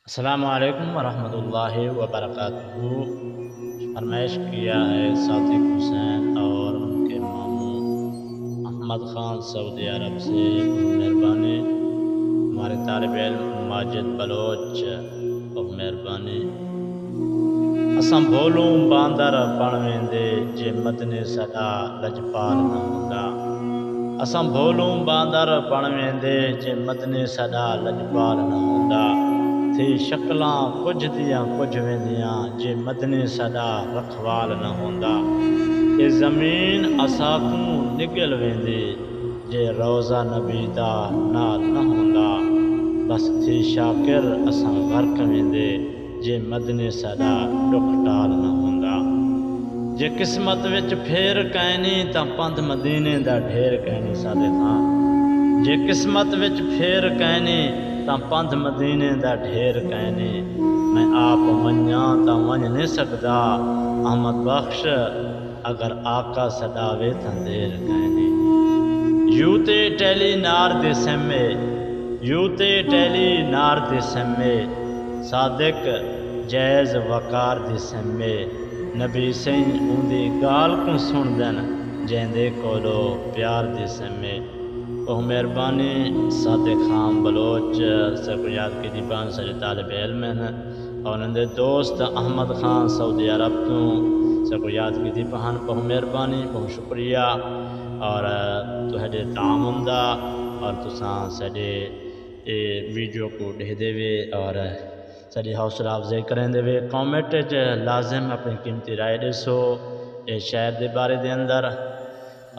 السلام علیکم ورحمۃ اللہ وبرکاتہ۔ فرمائش کیا ہے صادق حسین اور ان کے ماموں احمد خان سعودی عرب سے مہربانی، ہمارے طالب علم ماجد بلوچ بہت مہربانی۔ اساں بھولوں باندر بن ویندے جے مدنے سدا لجپال نہ ہوندا۔ اساں بھولوں باندر بن ویندے جے مدنے سدا لجپال نہ ہوندا۔ تھی شکلاں کچھ دیاں کچھ ویندیاں جے مدنے سدا رکھوال نہ ہوندا۔ اے زمین اساکوں نگل ویندی جے روضہ نبی دا نال نہ ہوندا۔ بس تھی شاکر اساں غرق ویندے جے مدنے سدا ڈک ٹال نہ ہوندا۔ جے قسمت وچ پھیر کائنی تاں پندھ مدینے دا ڈھیر کائنی سادے خان۔ جے قسمت وچ پھیر کائنی تاں پندھ مدینے دا ڈھیر کائنی۔ میں آپ منیاں تاں ون نہیں سکدا، احمد بخش اگر آقا سڈاوے تاں دیر کائنی۔ یوتے ٹیلی نار دے سمے، یوتے ٹیلی نار دے سمے، صادق جائز وقار دے سمے۔ نبی سین اوندی گال کو سن دن جیندے کولو پیار دے سمے۔ بہت مہربانی صادق خان بلوچ سے کو یاد کی دیبان سارے طالب علم ہیں، اور ان دے دوست احمد خان سعودی عرب تو سے کو یاد کی دیبان بہت مہربانی بہت شکریہ، اور تہاڈے تعاون دا اور تساں ساڈے ویڈیو کو ڈہ دے وے اور ساری حوصلہ افزائی کریں دے وے۔ کامنٹ وچ لازم اپنی قیمتی رائے دسو اے شہر دے بارے دے اندر،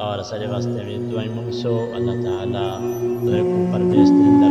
اور سارے واسطے بھی دعائیں منگسو۔ اللہ تعالیٰ تمہیں کو پردیس دے اندر